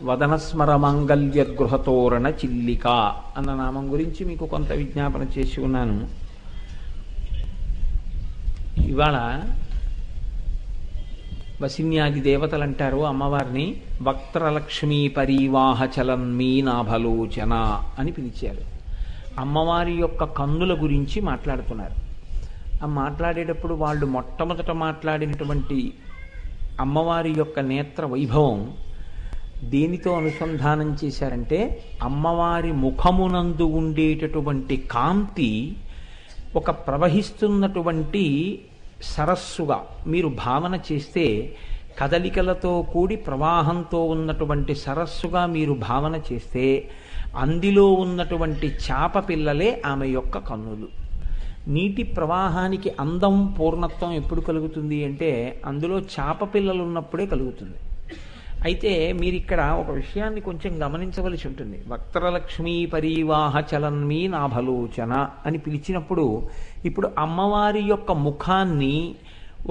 వదనస్మర మాంగళ్య గృహతోరణ చిల్లిక అన్న నామం గురించి మీకు కొంత విజ్ఞాపన చేసి ఉన్నాను. ఇవాళ వసిన్యాది దేవతలు అంటారు అమ్మవారిని వక్త్రలక్ష్మీ పరీవాహ చలన్మీ నాభలోచన అని పిలిచారు. అమ్మవారి యొక్క కన్నుల గురించి మాట్లాడుతున్నారు. ఆ మాట్లాడేటప్పుడు వాళ్ళు మొట్టమొదట మాట్లాడినటువంటి అమ్మవారి యొక్క నేత్ర వైభవం దేనితో అనుసంధానం చేశారంటే, అమ్మవారి ముఖమునందు ఉండేటటువంటి కాంతి ఒక ప్రవహిస్తున్నటువంటి సరస్సుగా మీరు భావన చేస్తే, కదలికలతో కూడి ప్రవాహంతో ఉన్నటువంటి సరస్సుగా మీరు భావన చేస్తే, అందులో ఉన్నటువంటి చాప పిల్లలే ఆమె యొక్క కన్నులు. నీటి ప్రవాహానికి అందం పూర్ణత్వం ఎప్పుడు కలుగుతుంది అంటే, అందులో చాప పిల్లలు ఉన్నప్పుడే కలుగుతుంది. అయితే మీరు ఇక్కడ ఒక విషయాన్ని కొంచెం గమనించవలసి ఉంటుంది. వక్త్రలక్ష్మీ పరీవాహ చలన్మీ నాభలోచన అని పిలిచినప్పుడు, ఇప్పుడు అమ్మవారి యొక్క ముఖాన్ని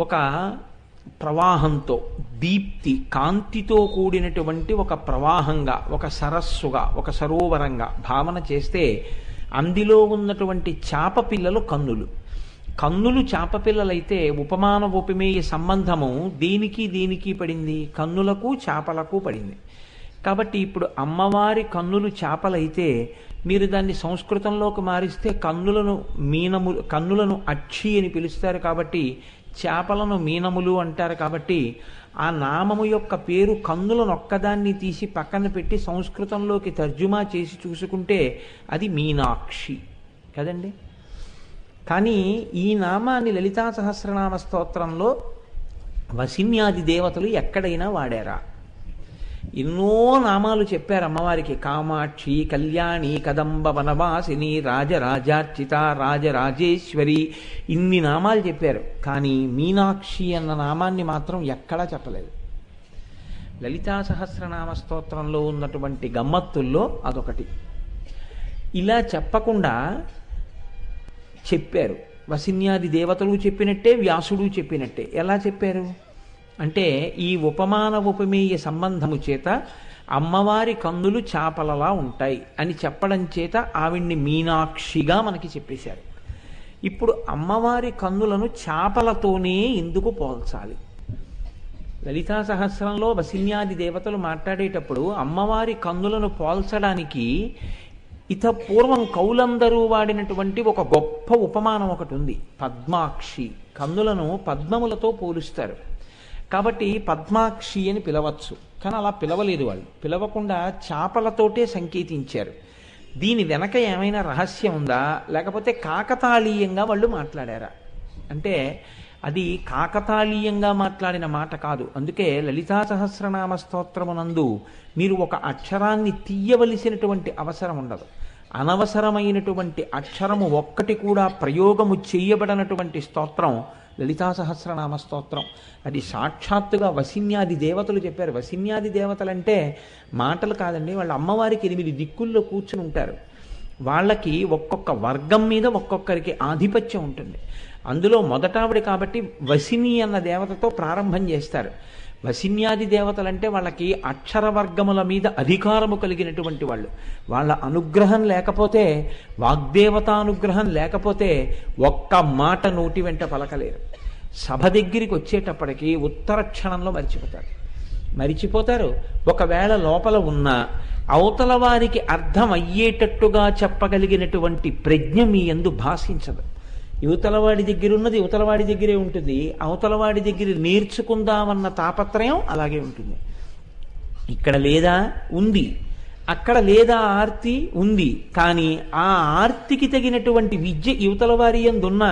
ఒక ప్రవాహంతో, దీప్తి కాంతితో కూడినటువంటి ఒక ప్రవాహంగా, ఒక సరస్సుగా, ఒక సరోవరంగా భావన చేస్తే, అందులో ఉన్నటువంటి చాప పిల్లలు కన్నులు. కన్నులు చాప పిల్లలైతే ఉపమాన ఉపమేయ సంబంధము దీనికి పడింది, కన్నులకు చాపలకు పడింది. కాబట్టి ఇప్పుడు అమ్మవారి కన్నులు చాపలైతే మీరు దాన్ని సంస్కృతంలోకి మారిస్తే కన్నులను అక్షి అని పిలుస్తారు. కాబట్టి చేపలను మీనములు అంటారు. కాబట్టి ఆ నామము యొక్క పేరు కన్నులను ఒక్కదాన్ని తీసి పక్కన పెట్టి సంస్కృతంలోకి తర్జుమా చేసి చూసుకుంటే అది మీనాక్షి కదండి. కానీ ఈ నామాన్ని లలితా సహస్రనామ స్తోత్రంలో వసిన్యాది దేవతలు ఎక్కడైనా వాడారా? ఎన్నో నామాలు చెప్పారు అమ్మవారికి. కామాక్షి, కళ్యాణి, కదంబ వనవాసిని, రాజరాజార్చిత, రాజరాజేశ్వరి, ఇన్ని నామాలు చెప్పారు. కానీ మీనాక్షి అన్న నామాన్ని మాత్రం ఎక్కడా చెప్పలేదు. లలితా సహస్రనామ స్తోత్రంలో ఉన్నటువంటి గమ్మత్తుల్లో అదొకటి. ఇలా చెప్పకుండా చెప్పారు. వసిన్యాది దేవతలు చెప్పినట్టే, వ్యాసుడు చెప్పినట్టే. ఎలా చెప్పారు అంటే, ఈ ఉపమాన ఉపమేయ సంబంధము చేత అమ్మవారి కన్నులు చాపలలా ఉంటాయి అని చెప్పడం చేత ఆవిడ్ని మీనాక్షిగా మనకి చెప్పేశారు. ఇప్పుడు అమ్మవారి కన్నులను చాపలతోనే ఎందుకు పోల్చాలి? లలితా సహస్రంలో వసిన్యాది దేవతలు మాట్లాడేటప్పుడు అమ్మవారి కన్నులను పోల్చడానికి పూర్వం కవులందరూ వాడినటువంటి ఒక గొప్ప ఉపమానం ఒకటి ఉంది. పద్మాక్షి. కన్నులను పద్మములతో పోలుస్తారు. కాబట్టి పద్మాక్షి అని పిలవచ్చు. కానీ అలా పిలవలేదు వాళ్ళు. పిలవకుండా చాపలతోటే సంకేతించారు. దీని వెనక ఏమైనా రహస్యం ఉందా, లేకపోతే కాకతాళీయంగా వాళ్ళు మాట్లాడారా అంటే, అది కాకతాళీయంగా మాట్లాడిన మాట కాదు. అందుకే లలితా సహస్రనామ స్తోత్రమునందు మీరు ఒక అక్షరాన్ని తీయవలసినటువంటి అవసరం ఉండదు. అనవసరమైనటువంటి అక్షరము ఒక్కటి కూడా ప్రయోగము చేయబడినటువంటి స్తోత్రం లలితా సహస్రనామ స్తోత్రం. అది సాక్షాత్తుగా వసిన్యాది దేవతలు చెప్పారు. వసిన్యాది దేవతలంటే మాటలు కాదండి, వాళ్ళ అమ్మవారికి 8 దిక్కుల్లో కూర్చుని ఉంటారు. వాళ్ళకి ఒక్కొక్క వర్గం మీద ఒక్కొక్కరికి ఆధిపత్యం ఉంటుంది. అందులో మొదటావిడ కాబట్టి వసిని అన్న దేవతతో ప్రారంభం చేస్తారు. వసిన్యాది దేవతలంటే వాళ్ళకి అక్షర వర్గముల మీద అధికారము కలిగినటువంటి వాళ్ళు. వాళ్ళ అనుగ్రహం లేకపోతే, వాగ్దేవతానుగ్రహం లేకపోతే ఒక్క మాట నోటి వెంట పలకలేరు. సభ దగ్గరికి వచ్చేటప్పటికి ఉత్తర క్షణంలో మరిచిపోతారు. ఒకవేళ లోపల ఉన్న అవతల వారికి అర్థం అయ్యేటట్టుగా చెప్పగలిగినటువంటి ప్రజ్ఞ మీ యందు భాషించదు. యువతలవాడి దగ్గర ఉన్నది యువతలవాడి దగ్గరే ఉంటుంది. అవతలవాడి దగ్గర నేర్చుకుందామన్న తాపత్రయం అలాగే ఉంటుంది. ఇక్కడ లేదా ఉంది, అక్కడ లేదా ఆర్తి ఉంది. కానీ ఆ ఆర్తికి తగినటువంటి విద్య యువతలవారి యందున్న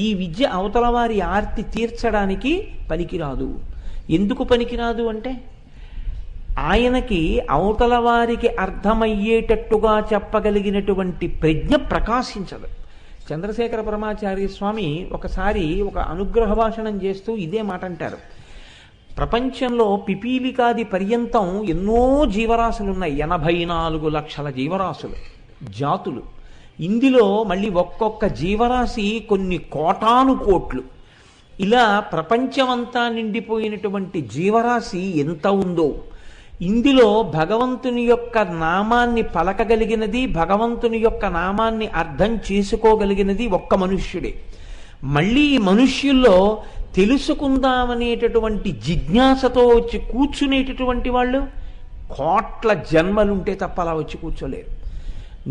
ఈ విద్య అవతలవారి ఆర్తి తీర్చడానికి పనికిరాదు. ఎందుకు పనికిరాదు అంటే, ఆయనకి అవతల వారికి అర్థమయ్యేటట్టుగా చెప్పగలిగినటువంటి ప్రజ్ఞ ప్రకాశించదు. చంద్రశేఖర పరమాచార్య స్వామి ఒకసారి ఒక అనుగ్రహ భాషణం చేస్తూ ఇదే మాట అంటారు. ప్రపంచంలో పిపీలికాది పర్యంతం ఎన్నో జీవరాశులు ఉన్నాయి. 84 లక్షల జీవరాశులు, జాతులు. ఇందులో మళ్ళీ ఒక్కొక్క జీవరాశి కొన్ని కోటాను కోట్లు. ఇలా ప్రపంచమంతా నిండిపోయినటువంటి జీవరాశి ఎంత ఉందో, ఇందులో భగవంతుని యొక్క నామాన్ని పలకగలిగినది, భగవంతుని యొక్క నామాన్ని అర్థం చేసుకోగలిగినది ఒక్క మనుష్యుడే. మళ్ళీ ఈ మనుష్యుల్లో తెలుసుకుందామనేటటువంటి జిజ్ఞాసతో వచ్చి కూర్చునేటటువంటి వాళ్ళు కోట్ల జన్మలుంటే తప్ప అలా వచ్చి కూర్చోలేరు.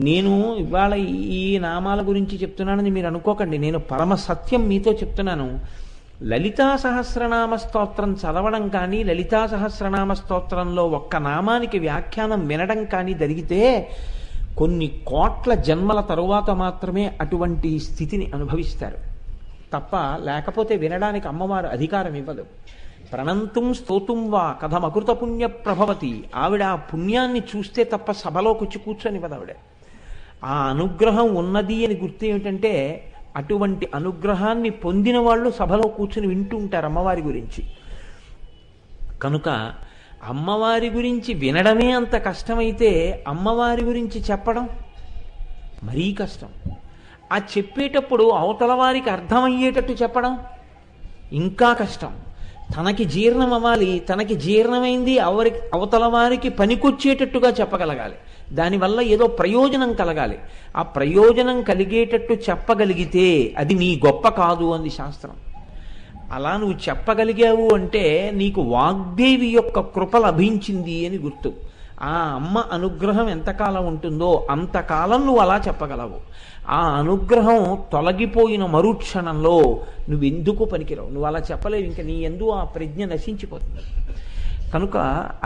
నేను ఇవాళ ఈ నామాల గురించి చెప్తున్నానని మీరు అనుకోకండి, నేను పరమ సత్యం మీతో చెప్తున్నాను. లలితా సహస్రనామ స్తోత్రం చదవడం కానీ, లలితా సహస్రనామ స్తోత్రంలో ఒక్క నామానికి వ్యాఖ్యానం వినడం కానీ జరిగితే కొన్ని కోట్ల జన్మల తరువాత మాత్రమే అటువంటి స్థితిని అనుభవిస్తారు తప్ప, లేకపోతే వినడానికి అమ్మవారు అధికారం ఇవ్వదు. ప్రణంతుం స్తోతుం వా కథమకృత పుణ్య ప్రభవతి. ఆవిడ ఆ పుణ్యాన్ని చూస్తే తప్ప సభలోకి వచ్చి కూర్చొనివ్వదు ఆవిడ. ఆ అనుగ్రహం ఉన్నది అని గుర్తు ఏమిటంటే, అటువంటి అనుగ్రహాన్ని పొందిన వాళ్ళు సభలో కూర్చుని వింటూ ఉంటారు అమ్మవారి గురించి. కనుక అమ్మవారి గురించి వినడమే అంత కష్టమైతే అమ్మవారి గురించి చెప్పడం మరీ కష్టం. ఆ చెప్పేటప్పుడు అవతల వారికి అర్థమయ్యేటట్టు చెప్పడం ఇంకా కష్టం. తనకి జీర్ణం అవ్వాలి, తనకి జీర్ణమైంది అవతల వారికి పనికొచ్చేటట్టుగా చెప్పగలగాలి, దానివల్ల ఏదో ప్రయోజనం కలగాలి. ఆ ప్రయోజనం కలిగేటట్టు చెప్పగలిగితే అది నీ గొప్ప కాదు అంది శాస్త్రం. అలా నువ్వు చెప్పగలిగావు అంటే నీకు వాగ్దేవి యొక్క కృప లభించింది అని గుర్తు. ఆ అమ్మ అనుగ్రహం ఎంతకాలం ఉంటుందో అంతకాలం నువ్వు అలా చెప్పగలవు. ఆ అనుగ్రహం తొలగిపోయిన మరుక్షణంలో నువ్వెందుకు పనికిరావు, నువ్వు అలా చెప్పలేవు. ఇంకా నీ యందు ఆ ప్రజ్ఞ నశించిపోతుంది. కనుక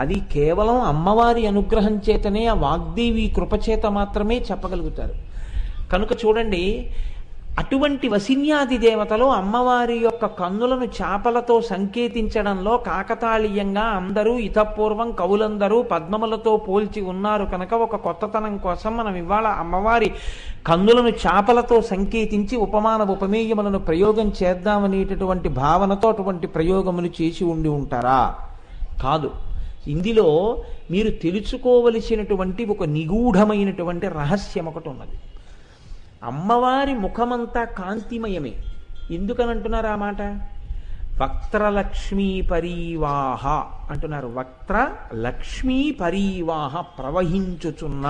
అది కేవలం అమ్మవారి అనుగ్రహం చేతనే, ఆ వాగ్దేవి కృపచేత మాత్రమే చెప్పగలుగుతారు. కనుక చూడండి, అటువంటి వసిన్యాది దేవతలు అమ్మవారి యొక్క కన్నులను చాపలతో సంకేతించడంలో కాకతాళీయంగా అందరూ ఇతపూర్వం కవులందరూ పద్మములతో పోల్చి ఉన్నారు కనుక ఒక కొత్తతనం కోసం మనం ఇవాళ అమ్మవారి కన్నులను చాపలతో సంకేతించి ఉపమాన ఉపమేయములను ప్రయోగం చేద్దామనేటటువంటి భావనతో అటువంటి ప్రయోగములు చేసి ఉండి ఉంటారా? కాదు. ఇందులో మీరు తెలుసుకోవలసినటువంటి ఒక నిగూఢమైనటువంటి రహస్యం ఒకటి ఉన్నది. అమ్మవారి ముఖమంతా కాంతిమయమే. ఎందుకనంటున్నారు ఆ మాట? వక్త్రలక్ష్మీ పరీవాహ అంటున్నారు. వక్త్ర లక్ష్మీ పరీవాహ, ప్రవహించుచున్న.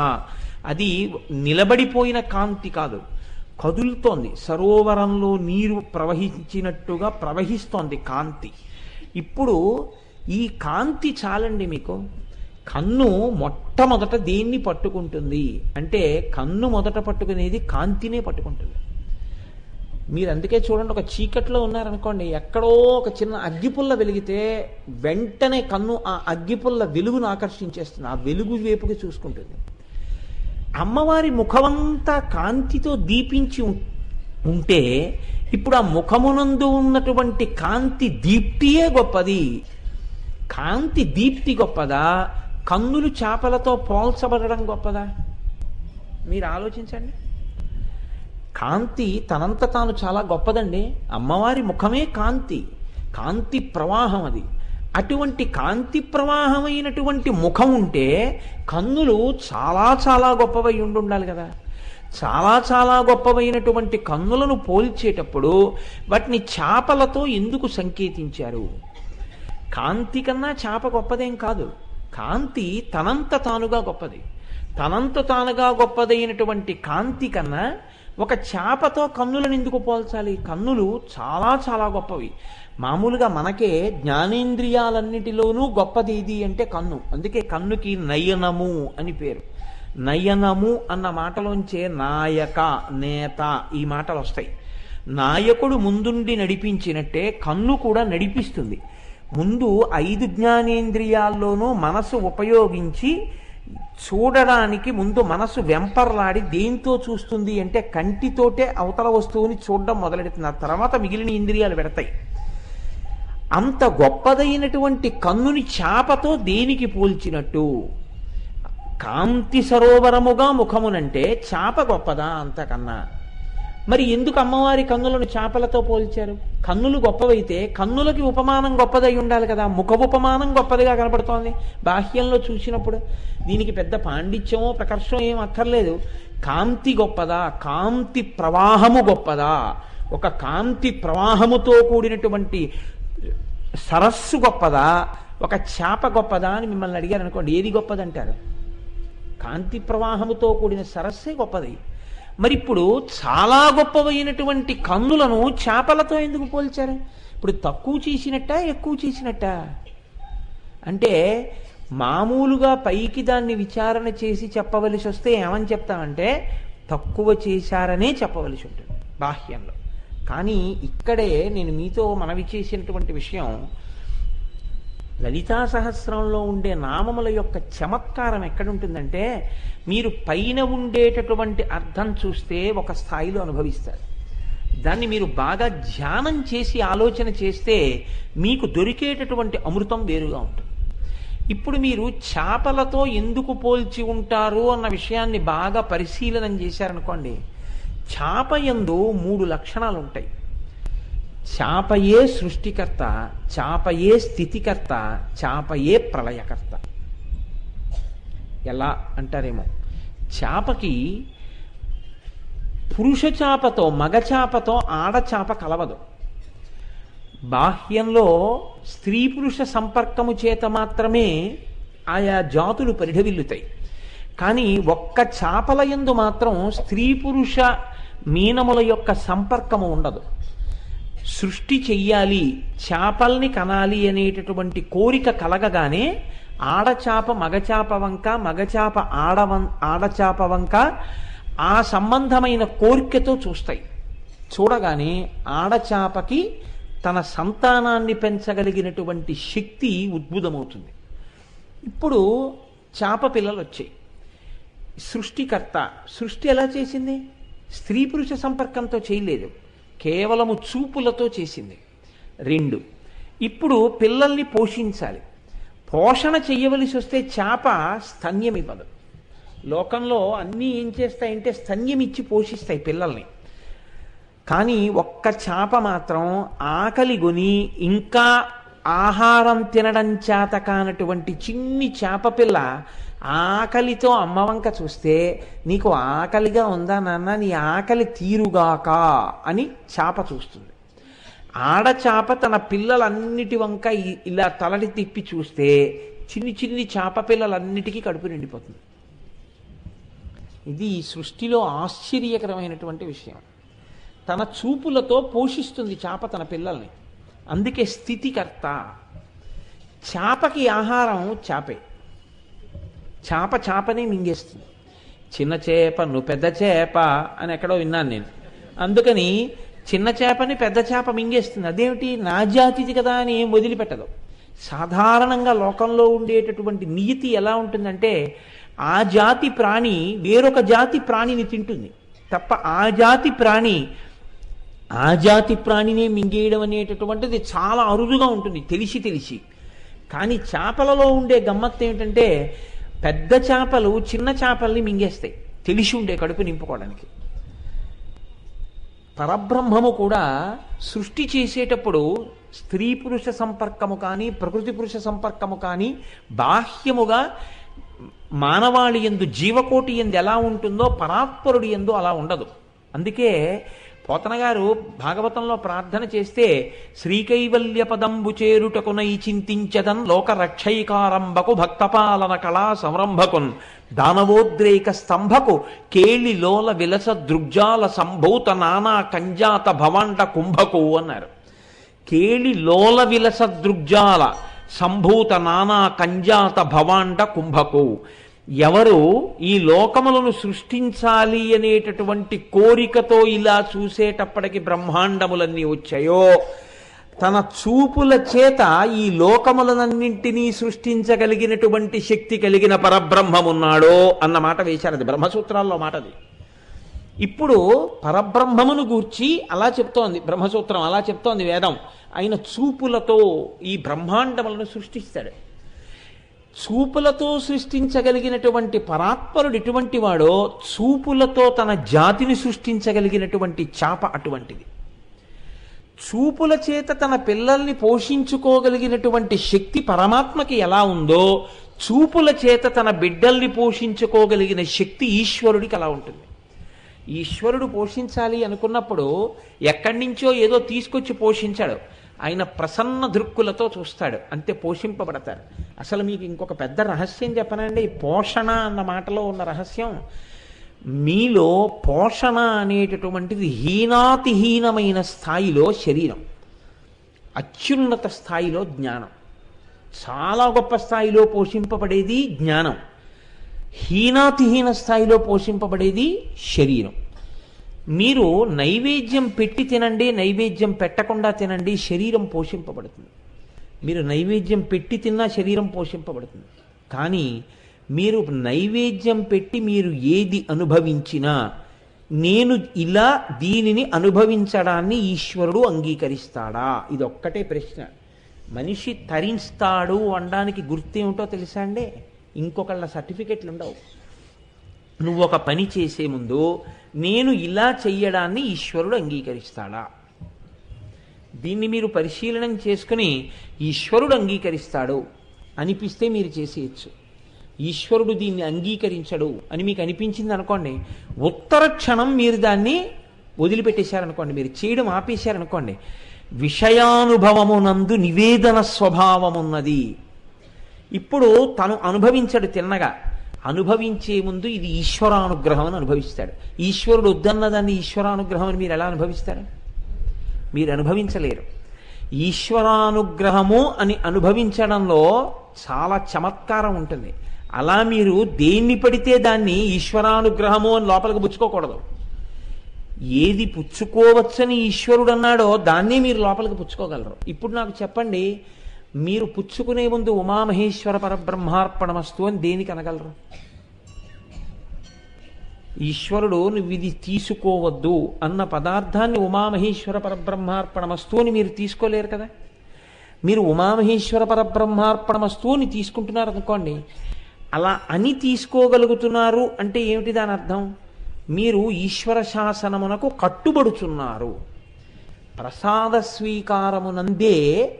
అది నిలబడిపోయిన కాంతి కాదు, కదులుతోంది. సరోవరంలో నీరు ప్రవహించినట్టుగా ప్రవహిస్తోంది కాంతి. ఇప్పుడు ఈ కాంతి చాలండి మీకు. కన్ను మొట్టమొదట దేన్ని పట్టుకుంటుంది అంటే, కన్ను మొదట పట్టుకునేది కాంతినే పట్టుకుంటుంది. మీరు అందుకే చూడండి, ఒక చీకట్లో ఉన్నారనుకోండి, ఎక్కడో ఒక చిన్న అగ్గిపుల్ల వెలిగితే వెంటనే కన్ను ఆ అగ్గిపుల్ల వెలుగును ఆకర్షించేస్తుంది, ఆ వెలుగు వైపుకి చూసుకుంటుంది. అమ్మవారి ముఖమంతా కాంతితో దీపించి ఉంటే ఇప్పుడు ఆ ముఖమునందు ఉన్నటువంటి కాంతి దీప్తియే గొప్పది. కాంతి దీప్తి గొప్పదా, కన్నులు చేపలతో పోల్చబడడం గొప్పదా? మీరు ఆలోచించండి. కాంతి తనంత తాను చాలా గొప్పదండి. అమ్మవారి ముఖమే కాంతి, కాంతి ప్రవాహం అది. అటువంటి కాంతి ప్రవాహమైనటువంటి ముఖం ఉంటే కన్నులు చాలా చాలా గొప్పవై ఉండాలి కదా. చాలా చాలా గొప్పవైనటువంటి కన్నులను పోల్చేటప్పుడు వాటిని చేపలతో ఎందుకు సంకేతించారు? కాంతి కన్నా చేప గొప్పదేం కాదు. కాంతి తనంత తానుగా గొప్పది. తనంత తానుగా గొప్పదైనటువంటి కాంతి కన్నా ఒక చేపతో కన్నులను ఎందుకు పోల్చాలి? కన్నులు చాలా చాలా గొప్పవి. మామూలుగా మనకే జ్ఞానేంద్రియాలన్నిటిలోనూ గొప్పది ఇది అంటే కన్ను. అందుకే కన్నుకి నయనము అని పేరు. నయనము అన్న మాటలోంచే నాయక, నేత ఈ మాటలు వస్తాయి. నాయకుడు ముందుండి నడిపించినట్టే కన్ను కూడా నడిపిస్తుంది. ముందు 5 జ్ఞానేంద్రియాల్లోనూ మనసు ఉపయోగించి చూడడానికి ముందు మనసు వెంపర్లాడి దేంతో చూస్తుంది అంటే కంటితోటే అవతల వస్తువుని చూడడం మొదలెడుతుంది. ఆ తర్వాత మిగిలిన ఇంద్రియాలు పెడతాయి. అంత గొప్పదైనటువంటి కన్నుని చేపతో దేనికి పోల్చినట్టు? కాంతి సరోవరముగా ముఖమునంటే చేప గొప్పదా అంతకన్నా? మరి ఎందుకు అమ్మవారి కన్నులను చేపలతో పోల్చారు? కన్నులు గొప్పవైతే కన్నులకి ఉపమానం గొప్పదై ఉండాలి కదా. ముఖ ఉపమానం గొప్పదిగా కనపడుతోంది బాహ్యంలో చూసినప్పుడు. దీనికి పెద్ద పాండిత్యమో ప్రకర్షమో ఏం అక్కర్లేదు. కాంతి గొప్పదా, కాంతి ప్రవాహము గొప్పదా? ఒక కాంతి ప్రవాహముతో కూడినటువంటి సరస్సు గొప్పదా, ఒక చేప గొప్పదా అని మిమ్మల్ని అడిగారు అనుకోండి, ఏది గొప్పదంటారు? కాంతి ప్రవాహముతో కూడిన సరస్సే గొప్పది. మరి ఇప్పుడు చాలా గొప్పవైనటువంటి కందులను చేపలతో ఎందుకు పోల్చారు? ఇప్పుడు తక్కువ చేసినట్ట, ఎక్కువ చేసినట్ట? అంటే మామూలుగా పైకి దాన్ని విచారణ చేసి చెప్పవలసి వస్తే ఏమని చెప్తామంటే తక్కువ చేశారనే చెప్పవలసి ఉంటుంది బాహ్యంలో. కానీ ఇక్కడే నేను మీతో మనవి చేసినటువంటి విషయం, లలితా సహస్రంలో ఉండే నామముల యొక్క చమత్కారం ఎక్కడుంటుందంటే, మీరు పైన ఉండేటటువంటి అర్థం చూస్తే ఒక స్థాయిలో అనుభవిస్తారు, దాన్ని మీరు బాగా ధ్యానం చేసి ఆలోచన చేస్తే మీకు దొరికేటటువంటి అమృతం వేరుగా ఉంటుంది. ఇప్పుడు మీరు చేపలతో ఎందుకు పోల్చి ఉంటారు అన్న విషయాన్ని బాగా పరిశీలనం చేశారనుకోండి, చేప యందు 3 లక్షణాలు ఉంటాయి. చేపయే సృష్టికర్త, చేపయే స్థితికర్త, చేపయే ప్రళయకర్త. ఎలా అంటారేమో, చేపకి పురుష చేపతో మగ చేపతో ఆడచేప కలవదు. బాహ్యంలో స్త్రీ పురుష సంపర్కము చేత మాత్రమే ఆయా జాతులు పరిఢవిల్లుతాయి. కానీ ఒక్క చేపల యందు మాత్రం స్త్రీ పురుష మీనముల యొక్క సంపర్కము ఉండదు. సృష్టి చెయ్యాలి, చేపల్ని కనాలి అనేటటువంటి కోరిక కలగగానే ఆడచాప మగచాప వంక, మగచాప ఆడచాప వంక ఆ సంబంధమైన కోరికతో చూస్తాయి. చూడగానే ఆడచాపకి తన సంతానాన్ని పెంచగలిగినటువంటి శక్తి ఉద్భుతమవుతుంది. ఇప్పుడు చేప పిల్లలు వచ్చాయి. సృష్టికర్త సృష్టి ఎలా చేసింది? స్త్రీ పురుష సంపర్కంతో చేయలేదు, కేవలము చూపులతో చేసింది. 2, ఇప్పుడు పిల్లల్ని పోషించాలి. పోషణ చెయ్యవలసి వస్తే చేప స్తన్యం ఇవ్వదు. లోకంలో అన్నీ ఏం చేస్తాయంటే స్తన్యం ఇచ్చి పోషిస్తాయి పిల్లల్ని. కానీ ఒక్క చేప మాత్రం ఆకలి గొని ఇంకా ఆహారం తినడం చేత కానటువంటి చిన్ని చేప పిల్ల ఆకలితో అమ్మవంక చూస్తే, నీకు ఆకలిగా ఉందా నాన్న, నీ ఆకలి తీరుగాక అని చేప చూస్తుంది. ఆడచేప తన పిల్లలన్నిటి వంక ఇలా తలటి తిప్పి చూస్తే చిన్ని చిన్ని చేప పిల్లలన్నిటికీ కడుపు నిండిపోతుంది. ఇది సృష్టిలో ఆశ్చర్యకరమైనటువంటి విషయం. తన చూపులతో పోషిస్తుంది చేప తన పిల్లల్ని. అందుకే స్థితికర్త. చేపకి ఆహారం చేపే, చేపనే మింగేస్తుంది. చిన్న చేప నువ్వు పెద్ద చేప అని ఎక్కడో విన్నాను నేను. అందుకని చిన్న చేపని పెద్ద చేప మింగేస్తుంది. అదేమిటి, నా జాతిది కదా అని ఏం వదిలిపెట్టదు. సాధారణంగా లోకంలో ఉండేటటువంటి నియతి ఎలా ఉంటుందంటే, ఆ జాతి ప్రాణి వేరొక జాతి ప్రాణిని తింటుంది తప్ప ఆ జాతి ప్రాణినే మింగేయడం అనేటటువంటిది చాలా అరుదుగా ఉంటుంది తెలిసి. కానీ చేపలలో ఉండే గమ్మత్తు ఏమిటంటే, పెద్ద చేపలు చిన్న చేపల్ని మింగేస్తాయి తెలిసి ఉండే కడుపు నింపుకోవడానికి. పరబ్రహ్మము కూడా సృష్టి చేసేటప్పుడు స్త్రీ పురుష సంపర్కము కానీ ప్రకృతి పురుష సంపర్కము కానీ బాహ్యముగా మానవాళి యందు జీవకోటి యందు ఎలా ఉంటుందో పరాత్పరుడి యందు అలా ఉండదు. అందుకే పోతన గారు భాగవతంలో ప్రార్థన చేస్తే, శ్రీకైవల్య పదంబు చేరుటకునై చింతించదన్ లోక రక్షైకారంభకు భక్తపాలన కళా సంరంభకున్ దానవోద్రేక స్తంభకు కేళి లోల విలస దృగ్జాల సంభూత నానా కంజాత భవాండ కుంభకు అన్నారు. కేళి లోల విలస దృగ్జాల సంభూత నానా కంజాత భవాండ కుంభకు. ఎవరు ఈ లోకములను సృష్టించాలి అనేటటువంటి కోరికతో ఇలా చూసేటప్పటికి బ్రహ్మాండములన్నీ వచ్చాయో, తన చూపుల చేత ఈ లోకములనన్నింటినీ సృష్టించగలిగినటువంటి శక్తి కలిగిన పరబ్రహ్మమున్నాడో అన్న మాట వేశారు. అది బ్రహ్మసూత్రాల్లో మాటది. ఇప్పుడు పరబ్రహ్మమును గూర్చి అలా చెప్తోంది బ్రహ్మసూత్రం, అలా చెప్తోంది వేదం. ఆయన చూపులతో ఈ బ్రహ్మాండములను సృష్టిస్తాడు. చూపులతో సృష్టించగలిగినటువంటి పరాత్పరుడు ఎటువంటి వాడో, చూపులతో తన జాతిని సృష్టించగలిగినటువంటి చేప అటువంటిది. చూపుల చేత తన పిల్లల్ని పోషించుకోగలిగినటువంటి శక్తి పరమాత్మకి ఎలా ఉందో, చూపుల చేత తన బిడ్డల్ని పోషించుకోగలిగిన శక్తి ఈశ్వరుడికి అలా ఉంటుంది. ఈశ్వరుడు పోషించాలి అనుకున్నప్పుడు ఎక్కడి నుంచో ఏదో తీసుకొచ్చి పోషించాడు. ఆయన ప్రసన్న దృక్కులతో చూస్తాడు, అంతే పోషింపబడతారు. అసలు మీకు ఇంకొక పెద్ద రహస్యం చెప్పనండి, పోషణ అన్న మాటలో ఉన్న రహస్యం. మీలో పోషణ అనేటటువంటిది హీనాతిహీనమైన స్థాయిలో శరీరం, అత్యున్నత స్థాయిలో జ్ఞానం. చాలా గొప్ప స్థాయిలో పోషింపబడేది జ్ఞానం, హీనాతిహీన స్థాయిలో పోషింపబడేది శరీరం. మీరు నైవేద్యం పెట్టి తినండి, నైవేద్యం పెట్టకుండా తినండి, శరీరం పోషింపబడుతుంది. మీరు నైవేద్యం పెట్టి తిన్నా శరీరం పోషింపబడుతుంది. కానీ మీరు నైవేద్యం పెట్టి మీరు ఏది అనుభవించినా నేను ఇలా దీనిని అనుభవించడాన్ని ఈశ్వరుడు అంగీకరిస్తాడా? ఇది ఒక్కటే ప్రశ్న. మనిషి తరిస్తాడు అనడానికి గుర్తేమిటో తెలుసా అండి? ఇంకొకళ్ళ సర్టిఫికెట్లు ఉండవు. నువ్వు ఒక పని చేసే ముందు నేను ఇలా చెయ్యడాన్ని ఈశ్వరుడు అంగీకరిస్తాడా? దీన్ని మీరు పరిశీలనం చేసుకుని ఈశ్వరుడు అంగీకరిస్తాడు అనిపిస్తే మీరు చేసేయచ్చు. ఈశ్వరుడు దీన్ని అంగీకరించడు అని మీకు అనిపించింది అనుకోండి, ఉత్తర క్షణం మీరు దాన్ని వదిలిపెట్టేశారనుకోండి, మీరు చేయడం ఆపేశారనుకోండి, విషయానుభవమునందు నివేదన స్వభావమున్నది. ఇప్పుడు తను అనుభవించడు, తిన్నగా అనుభవించే ముందు ఇది ఈశ్వరానుగ్రహం అని అనుభవిస్తాడు. ఈశ్వరుడు వద్దన్నదాన్ని ఈశ్వరానుగ్రహం అని మీరు ఎలా అనుభవిస్తారు? మీరు అనుభవించలేరు. ఈశ్వరానుగ్రహము అని అనుభవించడంలో చాలా చమత్కారం ఉంటుంది. అలా మీరు దేన్ని పడితే దాన్ని ఈశ్వరానుగ్రహము అని లోపలికి పుచ్చుకోకూడదు. ఏది పుచ్చుకోవచ్చని ఈశ్వరుడు అన్నాడో దాన్నే మీరు లోపలికి పుచ్చుకోగలరు. ఇప్పుడు నాకు చెప్పండి, మీరు పుచ్చుకునే ముందు ఉమామహేశ్వర పరబ్రహ్మార్పణమస్తు అని దేనికి అనగలరు? ఈశ్వరుడు నువ్వు ఇది తీసుకోవద్దు అన్న పదార్థాన్ని ఉమామహేశ్వర పరబ్రహ్మార్పణమస్తు అని మీరు తీసుకోలేరు కదా. మీరు ఉమామహేశ్వర పరబ్రహ్మార్పణమస్తు అని తీసుకుంటున్నారు అనుకోండి, అలా అని తీసుకోగలుగుతున్నారు అంటే ఏమిటి దాని అర్థం? మీరు ఈశ్వర శాసనమునకు కట్టుబడుచున్నారు. ప్రసాద స్వీకారమునందే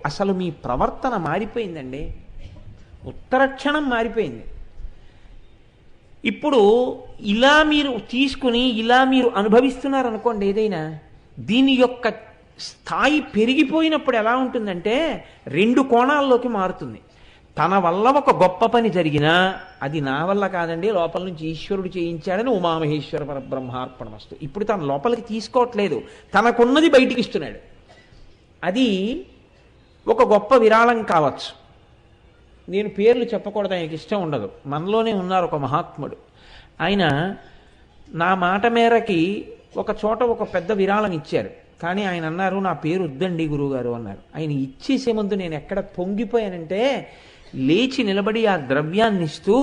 అసలు మీ ప్రవర్తన మారిపోయిందండి, ఉత్తరక్షణం మారిపోయింది. ఇప్పుడు ఇలా మీరు తీసుకుని ఇలా మీరు అనుభవిస్తున్నారు అనుకోండి, ఏదైనా దీని యొక్క స్థాయి పెరిగిపోయినప్పుడు ఎలా ఉంటుందంటే రెండు కోణాల్లోకి మారుతుంది. తన వల్ల ఒక గొప్ప పని జరిగినా అది నా వల్ల కాదండి, లోపల నుంచి ఈశ్వరుడు చేయించాడని ఉమామహేశ్వర పరబ్రహ్మార్పణమస్తు. ఇప్పుడు తన లోపలికి తీసుకోవట్లేదు, తనకున్నది బయటికి ఇస్తున్నాడు. అది ఒక గొప్ప విరాళం కావచ్చు. నేను పేర్లు చెప్పకూడదు, ఆయనకి ఇష్టం ఉండదు. మనలోనే ఉన్నారు ఒక మహాత్ముడు. ఆయన నా మాట మేరకి ఒక చోట ఒక పెద్ద విరాళం ఇచ్చారు. కానీ ఆయన అన్నారు, నా పేరు వద్దండి గురువుగారు అన్నారు. ఆయన ఇచ్చేసే ముందు నేను ఎక్కడ పొంగిపోయానంటే, లేచి నిలబడి ఆ ద్రవ్యాన్ని ఇస్తూ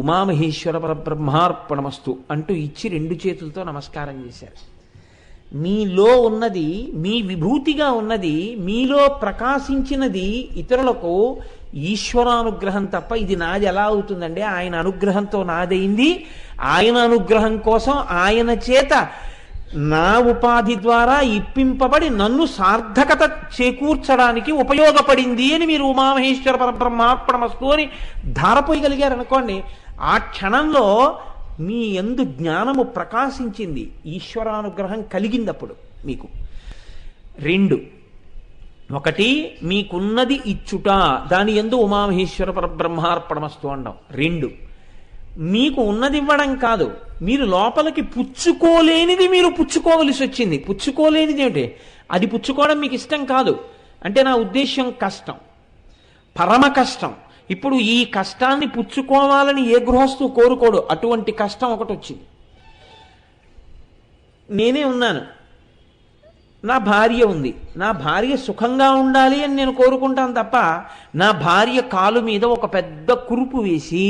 ఉమామహేశ్వర పరబ్రహ్మార్పణమస్తు అంటూ ఇచ్చి రెండు చేతులతో నమస్కారం చేశారు. మీలో ఉన్నది, మీ విభూతిగా ఉన్నది, మీలో ప్రకాశించినది ఇతరులకు ఈశ్వరానుగ్రహం తప్ప ఇది నాది ఎలా అవుతుందండి? ఆయన అనుగ్రహంతో నాదైంది. ఆయన అనుగ్రహం కోసం ఆయన చేత నా ఉపాధి ద్వారా ఇప్పింపబడి నన్ను సార్థకత చేకూర్చడానికి ఉపయోగపడింది అని మీరు ఉమామహేశ్వర పరబ్రహ్మార్పణమస్తు అని ధారపోయగలిగారనుకోండి, ఆ క్షణంలో మీ యందు జ్ఞానము ప్రకాశించింది, ఈశ్వరానుగ్రహం కలిగిందప్పుడు మీకు. రెండు, ఒకటి మీకున్నది ఇచ్చుట, దాని యందు ఉమామహేశ్వర పరబ్రహ్మార్పణమస్తు అనడం. రెండు, మీకు ఉన్నది ఇవ్వడం కాదు, మీరు లోపలికి పుచ్చుకోలేనిది మీరు పుచ్చుకోవలసి వచ్చింది. పుచ్చుకోలేనిది ఏమిటి? అది పుచ్చుకోవడం మీకు ఇష్టం కాదు అంటే నా ఉద్దేశ్యం కష్టం, పరమ కష్టం. ఇప్పుడు ఈ కష్టాన్ని పుచ్చుకోవాలని ఏ గృహస్థు కోరుకోడు. అటువంటి కష్టం ఒకటి వచ్చింది. నేనే ఉన్నాను, నా భార్య ఉంది, నా భార్య సుఖంగా ఉండాలి అని నేను కోరుకుంటాను తప్ప, నా భార్య కాలు మీద ఒక పెద్ద కురుపు వేసి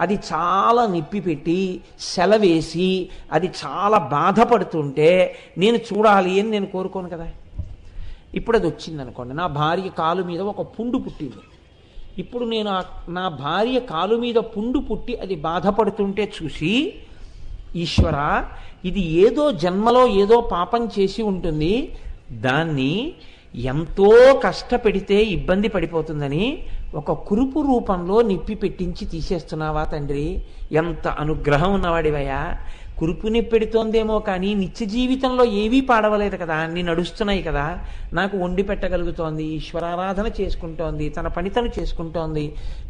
అది చాలా నిప్పి పెట్టి సెలవేసి అది చాలా బాధపడుతుంటే నేను చూడాలి అని నేను కోరుకోను కదా. ఇప్పుడు అది వచ్చింది అనుకోండి, నా భార్య కాలు మీద ఒక పుండు పుట్టింది. ఇప్పుడు నేను నా భార్య కాలు మీద పుండు పుట్టి అది బాధపడుతుంటే చూసి, ఈశ్వర ఇది ఏదో జన్మలో ఏదో పాపం చేసి ఉంటుంది, దాన్ని ఎంతో కష్టపెడితే ఇబ్బంది పడిపోతుందని ఒక కురుపు రూపంలో నిప్పి పెట్టించి తీసేస్తున్నావా తండ్రి? ఎంత అనుగ్రహం ఉన్నవాడివయ్యా! కురుపు నిప్పెడుతోందేమో కానీ నిత్య జీవితంలో ఏవీ పాడవలేదు కదా, అన్ని నడుస్తున్నాయి కదా, నాకు వండి పెట్టగలుగుతోంది, ఈశ్వరారాధన చేసుకుంటోంది, తన పని తను చేసుకుంటోంది,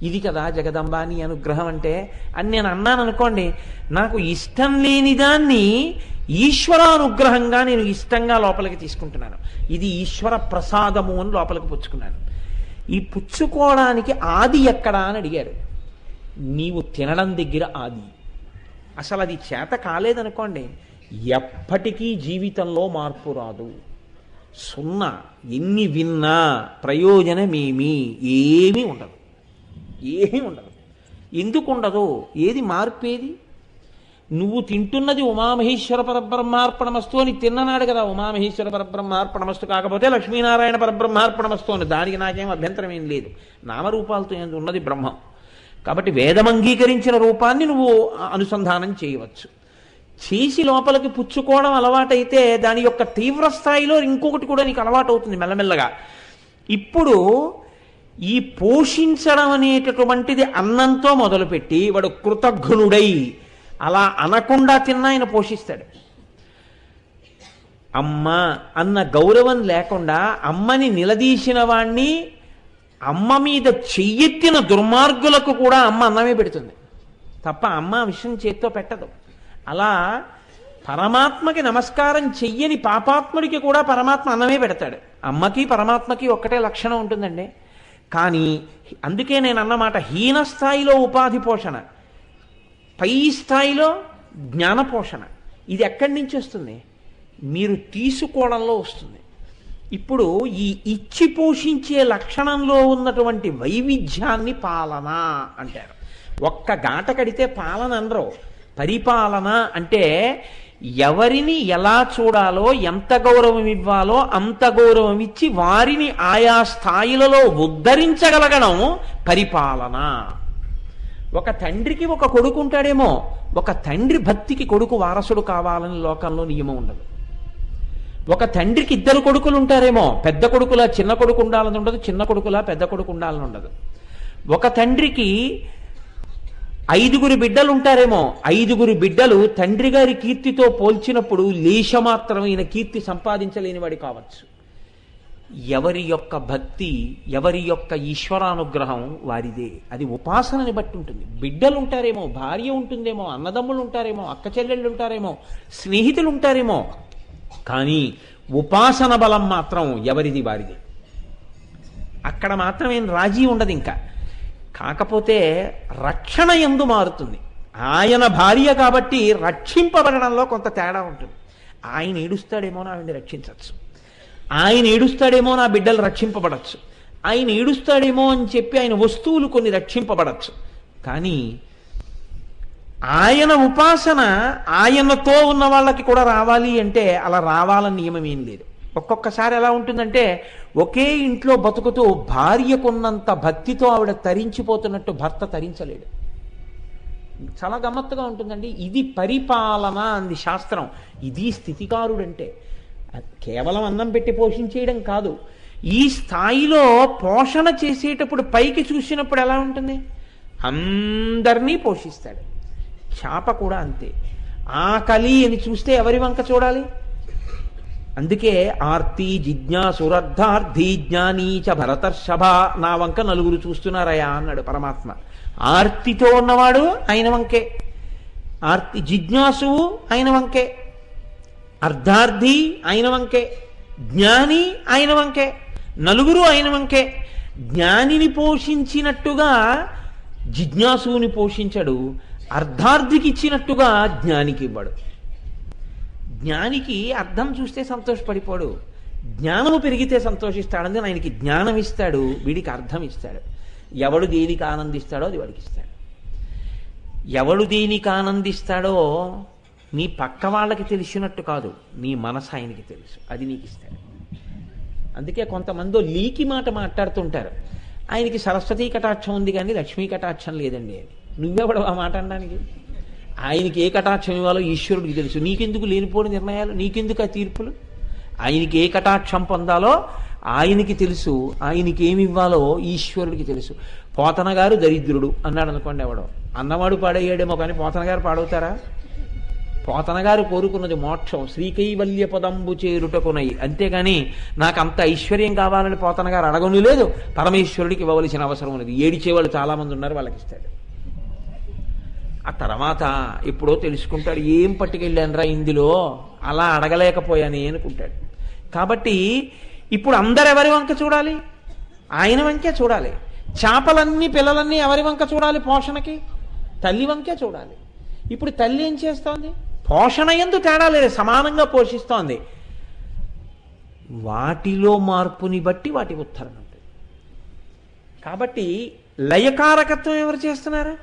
ఇది కదా జగదంబా నీ అనుగ్రహం అంటే అని నేను అన్నాను అనుకోండి, నాకు ఇష్టం లేని దాన్ని ఈశ్వరానుగ్రహంగా నేను ఇష్టంగా లోపలికి తీసుకుంటున్నాను. ఇది ఈశ్వర ప్రసాదము అని లోపలికి పుచ్చుకున్నాను. ఈ పుచ్చుకోవడానికి ఆది ఎక్కడా అని అడిగారు. నీవు తినడం దగ్గర ఆది. అసలు అది చేత కాలేదనుకోండి, ఎప్పటికీ జీవితంలో మార్పు రాదు. సున్నా. ఎన్ని విన్నా ప్రయోజనమేమీ ఏమీ ఉండదు. ఏమీ ఉండదు. ఎందుకు ఉండదు? ఏది మార్పేది? నువ్వు తింటున్నది ఉమామహేశ్వర పరబ్రహ్మార్పణమస్తు అని తిన్ననాడు కదా, ఉమామహేశ్వర పరబ్రహ్మార్పణమస్తు కాకపోతే లక్ష్మీనారాయణ పరబ్రహ్మార్పణమస్తు అని. దానికి నాకేం అభ్యంతరం ఏం లేదు. నామరూపాలతో ఉన్నది బ్రహ్మం కాబట్టి వేదం అంగీకరించిన రూపాన్ని నువ్వు అనుసంధానం చేయవచ్చు. చేసి లోపలికి పుచ్చుకోవడం అలవాటైతే దాని యొక్క తీవ్ర స్థాయిలో ఇంకొకటి కూడా నీకు అలవాటు అవుతుంది మెల్లమెల్లగా. ఇప్పుడు ఈ పోషించడం అనేటటువంటిది అన్నంతో మొదలుపెట్టి వాడు కృతజ్ఞుడై అలా అనకుండా తిన్నా ఆయన పోషిస్తాడు. అమ్మ అన్న గౌరవం లేకుండా అమ్మని నిలదీసిన వాణ్ణి, అమ్మ మీద చెయ్యెత్తిన దుర్మార్గులకు కూడా అమ్మ అన్నమే పెడుతుంది తప్ప అమ్మ విషయం చేత్తో పెట్టదు. అలా పరమాత్మకి నమస్కారం చెయ్యని పాపాత్ముడికి కూడా పరమాత్మ అన్నమే పెడతాడు. అమ్మకి పరమాత్మకి ఒక్కటే లక్షణం ఉంటుందండి. కానీ అందుకే నేను అన్నమాట, హీన స్థాయిలో ఉపాధి పోషణ, పై స్థాయిలో జ్ఞాన పోషణ. ఇది ఎక్కడి నుంచి వస్తుంది? మీరు తీసుకోవడంలో వస్తుంది. ఇప్పుడు ఈ ఇచ్చి పోషించే లక్షణంలో ఉన్నటువంటి వైవిధ్యాన్ని పాలన అంటారు. ఒక్క గాట కడితే పాలన అనరు. పరిపాలన అంటే ఎవరిని ఎలా చూడాలో, ఎంత గౌరవం ఇవ్వాలో అంత గౌరవం ఇచ్చి వారిని ఆయా స్థాయిలలో ఉద్ధరించగలగడం పరిపాలన. ఒక తండ్రికి ఒక కొడుకు ఉంటాడేమో, ఒక తండ్రి భక్తికి కొడుకు వారసుడు కావాలని లోకంలో నియమం ఉండదు. ఒక తండ్రికి ఇద్దరు కొడుకులు ఉంటారేమో, పెద్ద కొడుకులా చిన్న కొడుకు ఉండాలని ఉండదు, చిన్న కొడుకులా పెద్ద కొడుకు ఉండాలని ఉండదు. ఒక తండ్రికి 5 బిడ్డలు ఉంటారేమో, 5 బిడ్డలు తండ్రి గారి కీర్తితో పోల్చినప్పుడు లేశమాత్రమైన కీర్తి సంపాదించలేని వాడి కావచ్చు. ఎవరి యొక్క భక్తి, ఎవరి యొక్క ఈశ్వరానుగ్రహం వారిదే. అది ఉపాసనని బట్టి ఉంటుంది. బిడ్డలు ఉంటారేమో, భార్య ఉంటుందేమో, అన్నదమ్ములు ఉంటారేమో, అక్క చెల్లెళ్ళు ఉంటారేమో, స్నేహితులు ఉంటారేమో, కానీ ఉపాసన బలం మాత్రం ఎవరిది వారిది. అక్కడ మాత్రం ఏం రాజీ ఉండదు. ఇంకా కాకపోతే రక్షణ యందు మారుతుంది. ఆయన భార్య కాబట్టి రక్షింపబడడంలో కొంత తేడా ఉంటుంది. ఆయన ఏడుస్తాడేమో నా ఆవిడ్ని రక్షించవచ్చు, ఆయన ఏడుస్తాడేమో నా బిడ్డలు రక్షింపబడచ్చు, ఆయన ఏడుస్తాడేమో అని చెప్పి ఆయన వస్తువులు కొన్ని రక్షింపబడచ్చు. కానీ ఆయన ఉపాసన ఆయనతో ఉన్న వాళ్ళకి కూడా రావాలి అంటే అలా రావాలని నియమం ఏం లేదు. ఒక్కొక్కసారి ఎలా ఉంటుందంటే, ఒకే ఇంట్లో బతుకుతూ భార్యకున్నంత భక్తితో ఆవిడ తరించిపోతున్నట్టు భర్త తరించలేడు. చాలా గమ్మత్తుగా ఉంటుందండి. ఇది పరిపాలన అంది శాస్త్రం. ఇది స్థితికారుడంటే కేవలం అన్నం పెట్టి పోషించేయడం కాదు. ఈ స్థాయిలో పోషణ చేసేటప్పుడు పైకి చూసినప్పుడు ఎలా ఉంటుంది? అందరినీ పోషిస్తాడు. చాప కూడా అంతే. ఆకలి అని చూస్తే ఎవరి వంక చూడాలి? అందుకే ఆర్తి జిజ్ఞాసురర్థార్థి జ్ఞానీచ భరతర్షభ, నా వంక నలుగురు చూస్తున్నారయా అన్నాడు పరమాత్మ. ఆర్తితో ఉన్నవాడు ఆయన వంకే, ఆర్తి జిజ్ఞాసువు ఆయన వంకే, అర్ధార్థి ఆయన వంకే, జ్ఞాని ఆయన వంకే, నలుగురు ఆయన వంకే. జ్ఞానిని పోషించినట్టుగా జిజ్ఞాసుని పోషించడు, అర్ధార్థికి ఇచ్చినట్టుగా జ్ఞానికి ఇవ్వడు. జ్ఞానికి అర్థం చూస్తే సంతోషపడిపోడు, జ్ఞానము పెరిగితే సంతోషిస్తాడు. ఆయనకి జ్ఞానం ఇస్తాడు, వీడికి అర్థం ఇస్తాడు. ఎవడు దేనికి ఆనందిస్తాడో అది వాడికి ఇస్తాడు. ఎవడు దేనికి ఆనందిస్తాడో నీ పక్క వాళ్ళకి తెలిసినట్టు కాదు, నీ మనసు ఆయనకి తెలుసు, అది నీకు ఇస్తాడు. అందుకే కొంతమంది లీకి మాట మాట్లాడుతుంటారు, ఆయనకి సరస్వతీ కటాక్షం ఉంది కానీ లక్ష్మీ కటాక్షం లేదండి అని. నువ్వెవడు ఆ మాట అనడానికి? ఆయనకి ఏ కటాక్షం ఇవ్వాలో ఈశ్వరుడికి తెలుసు. నీకెందుకు లేనిపోని నిర్ణయాలు, నీకెందుకు ఆ తీర్పులు? ఆయనకి ఏ కటాక్షం పొందాలో ఆయనకి తెలుసు, ఆయనకి ఏమి ఇవ్వాలో ఈశ్వరుడికి తెలుసు. పోతన గారు దరిద్రుడు అన్నాడు అనుకోండి, ఎవడో అన్నవాడు పాడయ్యాడేమో కానీ పోతన గారు పాడవుతారా? పోతన గారు కోరుకున్నది మోక్షం, శ్రీకైవల్య పదంబు చేరుటకునై, అంతేగాని నాకు అంత ఐశ్వర్యం కావాలని పోతన గారు అడగను లేదు. పరమేశ్వరుడికి ఇవ్వవలసిన అవసరం ఉన్నది. ఏడిచేవాళ్ళు చాలామంది ఉన్నారు, వాళ్ళకి ఇస్తాడు. ఆ తర్వాత ఎప్పుడో తెలుసుకుంటాడు, ఏం పట్టుకెళ్ళానరా ఇందులో, అలా అడగలేకపోయానే అనుకుంటాడు. కాబట్టి ఇప్పుడు అందరెవరి వంక చూడాలి? ఆయన వంకే చూడాలి. చేపలన్నీ పిల్లలన్నీ ఎవరి వంక చూడాలి? పోషణకి తల్లి వంకే చూడాలి. ఇప్పుడు తల్లి ఏం చేస్తోంది? పోషణ యందు తేడా లేదు, సమానంగా పోషిస్తోంది. వాటిలో మార్పుని బట్టి వాటి ఉత్తరణ ఉంటుంది. కాబట్టి లయకారకత్వం ఎవరు చేస్తున్నారు?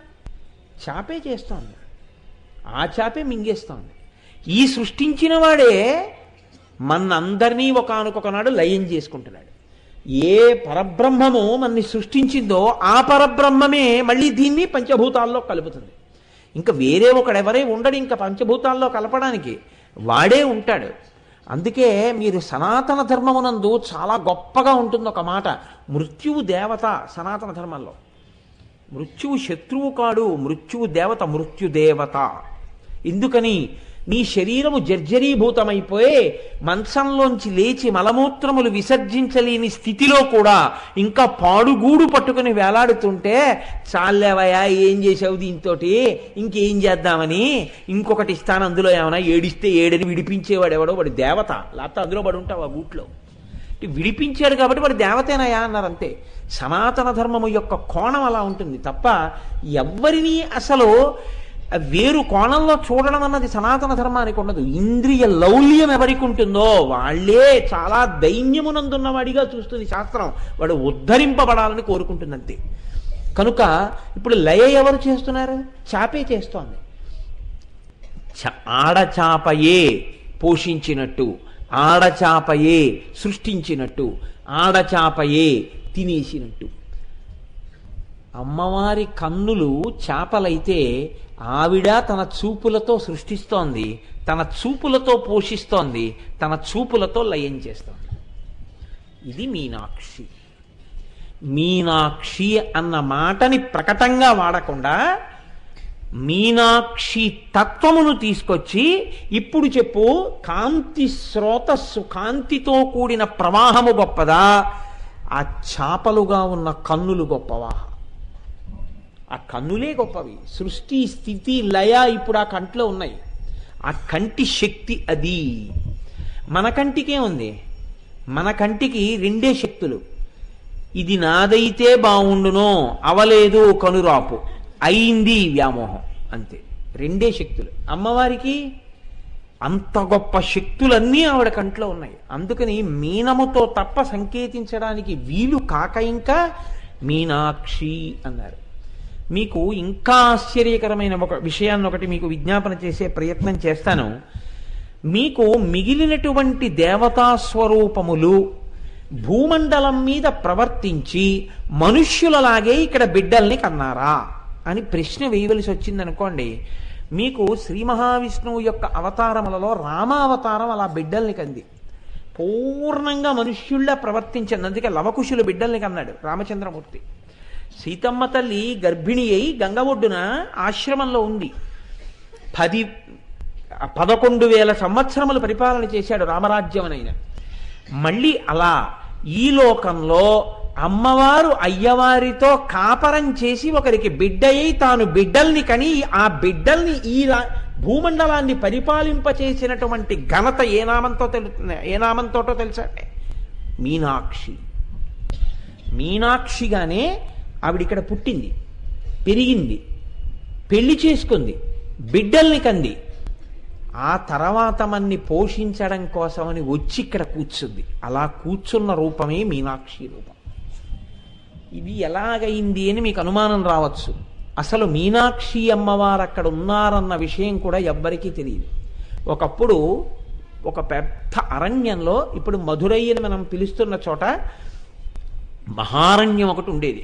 చాపే చేస్తోంది. ఆ చాపే మింగేస్తోంది. ఈ సృష్టించిన వాడే మనందరినీ ఒకానొకనాడు లయం చేసుకుంటున్నాడు. ఏ పరబ్రహ్మము మనని సృష్టించిందో ఆ పరబ్రహ్మమే మళ్ళీ దీన్ని పంచభూతాల్లో కలుపుతుంది. ఇంకా వేరే ఒకడెవరే ఉండడు ఇంకా పంచభూతాల్లో కలపడానికి, వాడే ఉంటాడు. అందుకే మీరు సనాతన ధర్మమునందు చాలా గొప్పగా ఉంటుంది ఒక మాట, మృత్యువు దేవత. సనాతన ధర్మంలో మృత్యువు శత్రువు కాడు, మృత్యువు దేవత, మృత్యుదేవత. ఎందుకని? నీ శరీరము జర్జరీభూతమైపోయి మంచంలోంచి లేచి మలమూత్రములు విసర్జించలేని స్థితిలో కూడా ఇంకా పాడుగూడు పట్టుకుని వేలాడుతుంటే, చాలేవయా ఏం చేసావు దీంతో, ఇంకేం చేద్దామని ఇంకొకటి ఇస్తాను, అందులో ఏమైనా ఏడిస్తే ఏడని విడిపించేవాడు ఎవడో, వాడు దేవత. లేకపోతే అందులో పడి ఉంటావు ఆ గూట్లో. విడిపించాడు కాబట్టి వాడు దేవతేనయా అన్నారు, అంతే. సనాతన ధర్మము యొక్క కోణం అలా ఉంటుంది తప్ప ఎవ్వరినీ అసలు వేరు కోణంలో చూడడం అన్నది సనాతన ధర్మానికి ఉండదు. ఇంద్రియ లౌల్యం ఎవరికి ఉంటుందో వాళ్ళే చాలా దైన్యమునందున్న వాడిగా చూస్తుంది శాస్త్రం. వాడు ఉద్ధరింపబడాలని కోరుకుంటుంది, అంతే. కనుక ఇప్పుడు లయ ఎవరు చేస్తున్నారు? చాపే చేస్తోంది. ఆడచాపయే పోషించినట్టు, ఆడచాపయే సృష్టించినట్టు, ఆడచాపయే తినేసినట్టు. అమ్మవారి కన్నులు చేపలైతే ఆవిడ తన చూపులతో సృష్టిస్తోంది, తన చూపులతో పోషిస్తోంది, తన చూపులతో లయం చేస్తోంది. ఇది మీనాక్షి. మీనాక్షి అన్న మాటని ప్రకటంగా వాడకుండా మీనాక్షి తత్వమును తీసుకొచ్చి ఇప్పుడు చెప్పు, కాంతి స్రోతస్సు, కాంతితో కూడిన ప్రవాహము గొప్పదా, ఆ చాపలుగా ఉన్న కన్నులు గొప్పవా? ఆ కన్నులే గొప్పవి. సృష్టి స్థితి లయ ఇప్పుడు ఆ కంట్లో ఉన్నాయి. ఆ కంటి శక్తి అది. మన కంటికే ఉంది. మన కంటికి రెండే శక్తులు. ఇది నాదైతే బాగుండునో, అవలేదు కనురాపు, అయింది వ్యామోహం, అంతే. రెండే శక్తులు. అమ్మవారికి అంత గొప్ప శక్తులన్నీ ఆవిడ కంట్లో ఉన్నాయి. అందుకని మీనముతో తప్ప సంకేతించడానికి వీలు కాక ఇంకా మీనాక్షి అన్నారు. మీకు ఇంకా ఆశ్చర్యకరమైన ఒక విషయాన్ని ఒకటి మీకు విజ్ఞాపన చేసే ప్రయత్నం చేస్తాను. మీకు మిగిలినటువంటి దేవతా స్వరూపములు భూమండలం మీద ప్రవర్తించి మనుష్యులలాగే ఇక్కడ బిడ్డల్ని కన్నారా అని ప్రశ్న వేయవలసి వచ్చిందనుకోండి. మీకు శ్రీ మహావిష్ణువు యొక్క అవతారములలో రామావతారం అలా బిడ్డల్ని కంది, పూర్ణంగా మనుష్యుల్లా ప్రవర్తించింది. అందుకే లవకుశులు బిడ్డల్ని కన్నాడు రామచంద్రమూర్తి. సీతమ్మ తల్లి గర్భిణి అయి గంగ ఒడ్డున ఆశ్రమంలో ఉంది. 11,000 సంవత్సరములు పరిపాలన చేశాడు రామరాజ్యం అనైన. మళ్ళీ అలా ఈ లోకంలో అమ్మవారు అయ్యవారితో కాపరం చేసి ఒకరికి బిడ్డయి తాను బిడ్డల్ని కని ఆ బిడ్డల్ని ఈ భూమండలాన్ని పరిపాలింపచేసినటువంటి ఘనత ఏ నామంతోటో తెలుసా? మీనాక్షి. మీనాక్షిగానే ఆవిడిక్కడ పుట్టింది, పెరిగింది, పెళ్లి చేసుకుంది, బిడ్డల్ని కంది. ఆ తర్వాత మన్ని పోషించడం కోసమని వచ్చి ఇక్కడ కూర్చుంది. అలా కూర్చున్న రూపమే మీనాక్షి రూపం. ఇది ఎలాగైంది అని మీకు అనుమానం రావచ్చు. అసలు మీనాక్షి అమ్మవారు అక్కడ ఉన్నారన్న విషయం కూడా ఎవ్వరికీ తెలియదు. ఒకప్పుడు ఒక పెద్ద అరణ్యంలో, ఇప్పుడు మధురై అని మనం పిలుస్తున్న చోట మహారణ్యం ఒకటి ఉండేది.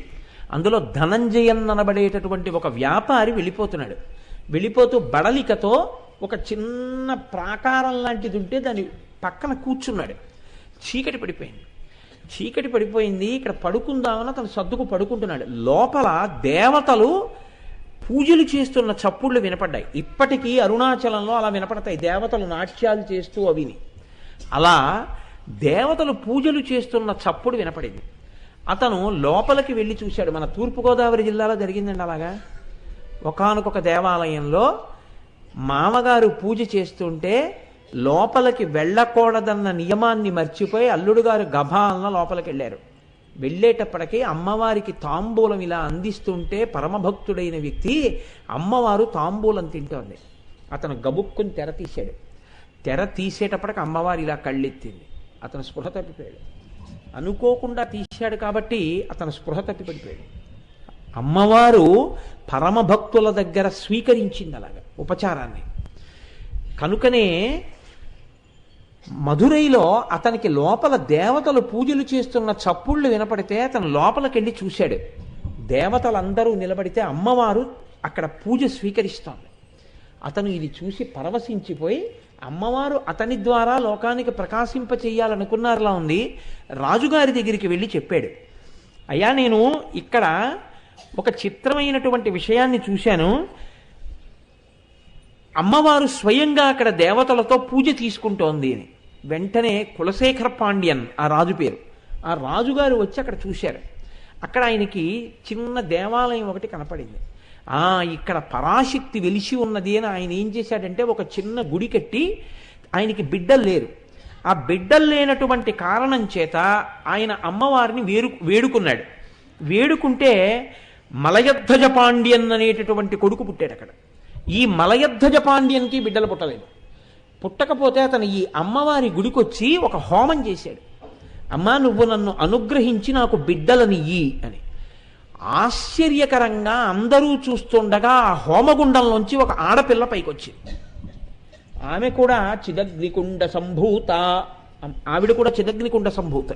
అందులో ధనంజయన్ అనబడేటటువంటి ఒక వ్యాపారి వెళ్ళిపోతున్నాడు. వెళ్ళిపోతూ బడలికతో ఒక చిన్న ప్రాకారం లాంటిది ఉంటే దాని పక్కన కూర్చున్నాడు. చీకటి పడిపోయింది. చీకటి పడిపోయింది, ఇక్కడ పడుకుందామని అతను సర్దుకు పడుకుంటున్నాడు. లోపల దేవతలు పూజలు చేస్తున్న చప్పుళ్ళు వినపడ్డాయి. ఇప్పటికీ అరుణాచలంలో అలా వినపడతాయి, దేవతలు నాట్యాలు చేస్తూ అవిని. అలా దేవతలు పూజలు చేస్తున్న చప్పుడు వినపడింది. అతను లోపలికి వెళ్ళి చూశాడు. మన తూర్పుగోదావరి జిల్లాలో జరిగిందండి అలాగా. ఒకానొక దేవాలయంలో మామగారు పూజ చేస్తుంటే లోపలికి వెళ్ళకూడదన్న నియమాన్ని మర్చిపోయి అల్లుడు గారు గభాలన లోపలికి వెళ్ళారు. వెళ్ళేటప్పటికీ అమ్మవారికి తాంబూలం ఇలా అందిస్తుంటే పరమభక్తుడైన వ్యక్తి అమ్మవారు తాంబూలం తింటోంది. అతను గబుక్కుని తెర తీశాడు. తెర తీసేటప్పటికి అమ్మవారు ఇలా కళ్ళెత్తింది. అతను స్పృహ తప్పిపోయాడు. అనుకోకుండా తీశాడు కాబట్టి అతను స్పృహ తప్పిపడిపోయాడు. అమ్మవారు పరమభక్తుల దగ్గర స్వీకరించింది అలాగా ఉపచారాన్ని. కనుకనే మధురైలో అతనికి లోపల దేవతలు పూజలు చేస్తున్న చప్పుళ్ళు వినపడితే అతను లోపలికెళ్ళి చూశాడు. దేవతలందరూ నిలబడితే అమ్మవారు అక్కడ పూజ స్వీకరిస్తోంది. అతను ఇది చూసి పరవశించిపోయి అమ్మవారు అతని ద్వారా లోకానికి ప్రకాశింప చెయ్యాలనుకున్నారులా ఉంది. రాజుగారి దగ్గరికి వెళ్ళి చెప్పాడు, అయ్యా నేను ఇక్కడ ఒక చిత్రమైనటువంటి విషయాన్ని చూశాను. అమ్మవారు స్వయంగా అక్కడ దేవతలతో పూజ తీసుకుంటోంది అని. వెంటనే కులశేఖర పాండ్యన్ ఆ రాజు పేరు. ఆ రాజుగారు వచ్చి అక్కడ చూశారు. అక్కడ ఆయనకి చిన్న దేవాలయం ఒకటి కనపడింది. ఇక్కడ పరాశక్తి వెలిసి ఉన్నది అని ఆయన ఏం చేశాడంటే ఒక చిన్న గుడి కట్టి, ఆయనకి బిడ్డలు లేరు. ఆ బిడ్డలు లేనటువంటి కారణం చేత ఆయన అమ్మవారిని వేడుకున్నాడు. వేడుకుంటే మలయధ్వజ పాండ్యన్ అనేటటువంటి కొడుకు పుట్టాడు అక్కడ. ఈ మలయధ్వజ పాండ్యన్కి బిడ్డలు పుట్టలేదు. పుట్టకపోతే అతను ఈ అమ్మవారి గుడికొచ్చి ఒక హోమం చేశాడు. అమ్మా నువ్వు నన్ను అనుగ్రహించి నాకు బిడ్డలనియ్యి అని. ఆశ్చర్యకరంగా అందరూ చూస్తుండగా ఆ హోమగుండంలోంచి ఒక ఆడపిల్ల పైకొచ్చింది. ఆమె కూడా చిదగ్నికుండ సంభూత. ఆవిడ కూడా చిదగ్నికుండ సంభూత.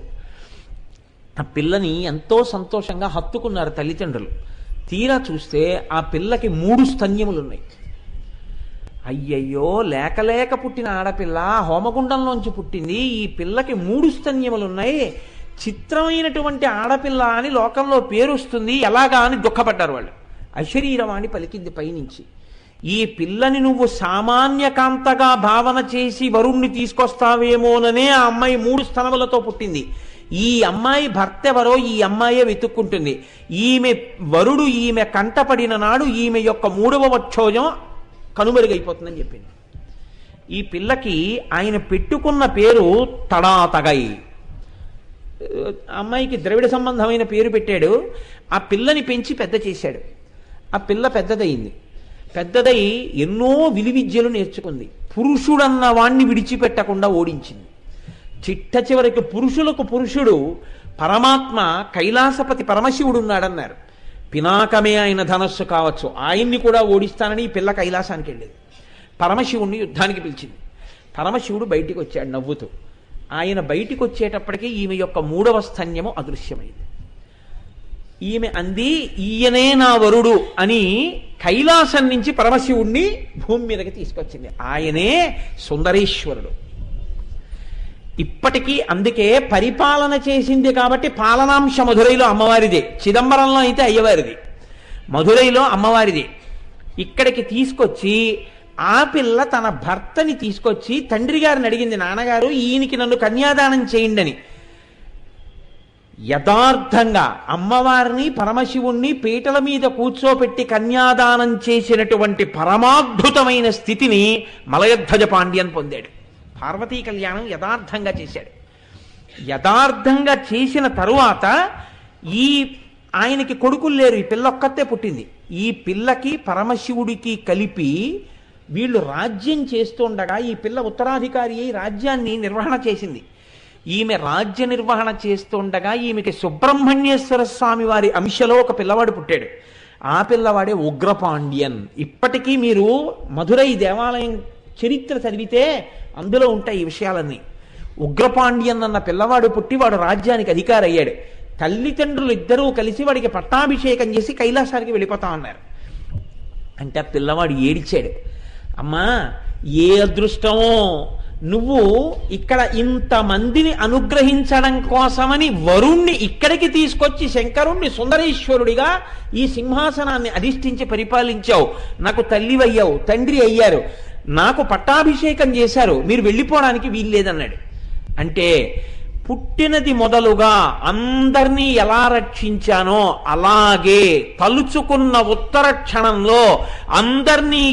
ఆ పిల్లని ఎంతో సంతోషంగా హత్తుకున్నారు తల్లిదండ్రులు. తీరా చూస్తే ఆ పిల్లకి 3 స్తన్యములున్నాయి. అయ్యయ్యో, లేక పుట్టిన ఆడపిల్ల హోమగుండంలోంచి పుట్టింది, ఈ పిల్లకి 3 స్తన్యములున్నాయి, చిత్రమైనటువంటి ఆడపిల్ల అని లోకంలో పేరు వస్తుంది, ఎలాగా అని దుఃఖపడ్డారు వాళ్ళు. అశరీరవాణి పలికింది పైనుంచి, ఈ పిల్లని నువ్వు సామాన్య కాంతగా భావన చేసి వరుణ్ణి తీసుకొస్తావేమోననే ఆ అమ్మాయి 3 స్తనములతో పుట్టింది. ఈ అమ్మాయి భర్త ఎవరో ఈ అమ్మాయే వెతుక్కుంటుంది. ఈమె వరుడు ఈమె కంటపడిన నాడు ఈమె యొక్క 3వ వక్షోజం కనుమరుగైపోతుందని చెప్పింది. ఈ పిల్లకి ఆయన పెట్టుకున్న పేరు తడాతగై. అమ్మాయికి ద్రవిడ సంబంధమైన పేరు పెట్టాడు. ఆ పిల్లని పెంచి పెద్ద చేశాడు. ఆ పిల్ల పెద్దదయింది. పెద్దదై ఎన్నో విలువిద్యలు నేర్చుకుంది. పురుషుడన్న వాణ్ణి విడిచిపెట్టకుండా ఓడించింది. చిట్ట చివరికి పురుషులకు పురుషుడు పరమాత్మ కైలాసపతి పరమశివుడు ఉన్నాడన్నారు. పినాకమే ఆయన ధనస్సు కావచ్చు, ఆయన్ని కూడా ఓడిస్తానని ఈ పిల్ల కైలాసానికి వెళ్ళేది. పరమశివుణ్ణి యుద్ధానికి పిలిచింది. పరమశివుడు బయటికి వచ్చాడు నవ్వుతూ. ఆయన బయటికి వచ్చేటప్పటికీ ఈమె యొక్క 3వ స్తన్యము అదృశ్యమైంది. ఈమె అంది, ఈయనే నా వరుడు అని కైలాసం నుంచి పరమశివుణ్ణి భూమి మీదకి తీసుకొచ్చింది. ఆయనే సుందరేశ్వరుడు. ఇప్పటికీ అందుకే పరిపాలన చేసింది కాబట్టి పాలనాంశ మధురైలో అమ్మవారిదే, చిదంబరంలో అయితే అయ్యవారిది, మధురైలో అమ్మవారిది. ఇక్కడికి తీసుకొచ్చి ఆ పిల్ల తన భర్తని తీసుకొచ్చి తండ్రి గారిని అడిగింది, నాన్నగారు ఈయనకి నన్ను కన్యాదానం చేయండి అని. యథార్థంగా అమ్మవారిని పరమశివుణ్ణి పీటల మీద కూర్చోపెట్టి కన్యాదానం చేసినటువంటి పరమాద్భుతమైన స్థితిని మలయధ్వజ పాండ్యన్ పొందాడు. పార్వతీ కళ్యాణం యథార్థంగా చేశాడు. యథార్థంగా చేసిన తరువాత ఆయనకి కొడుకులు లేరు, ఈ పిల్ల ఒక్కతే పుట్టింది. ఈ పిల్లకి పరమశివుడికి కలిపి వీళ్ళు రాజ్యం చేస్తుండగా ఈ పిల్ల ఉత్తరాధికారి అయి రాజ్యాన్ని నిర్వహణ చేసింది. ఈమె రాజ్య నిర్వహణ చేస్తుండగా ఈమెకి సుబ్రహ్మణ్యేశ్వర స్వామి వారి అంశలో ఒక పిల్లవాడు పుట్టాడు. ఆ పిల్లవాడే ఉగ్రపాండ్యన్. ఇప్పటికీ మీరు మధురై దేవాలయం చరిత్ర చదివితే అందులో ఉంటాయి ఈ విషయాలన్నీ. ఉగ్రపాండ్యన్ అన్న పిల్లవాడు పుట్టి వాడు రాజ్యానికి అధికారి అయ్యాడు. తల్లిదండ్రులు ఇద్దరూ కలిసి వాడికి పట్టాభిషేకం చేసి కైలాసానికి వెళ్ళిపోతామన్నారు. అంటే ఆ పిల్లవాడు ఏడిచాడు, అమ్మా ఏ అదృష్టమో నువ్వు ఇక్కడ ఇంతమందిని అనుగ్రహించడం కోసమని వరుణ్ణి ఇక్కడికి తీసుకొచ్చి శంకరుణ్ణి సుందరేశ్వరుడిగా ఈ సింహాసనాన్ని అధిష్ఠించి పరిపాలించావు, నాకు తల్లివయ్యావు, తండ్రి అయ్యారు, నాకు పట్టాభిషేకం చేశారు, మీరు వెళ్ళిపోవడానికి వీల్లేదన్నాడు. అంటే పుట్టినది మొదలుగా అందరినీ ఎలా రక్షించానో అలాగే తలుచుకున్న ఉత్తర క్షణంలో అందరినీ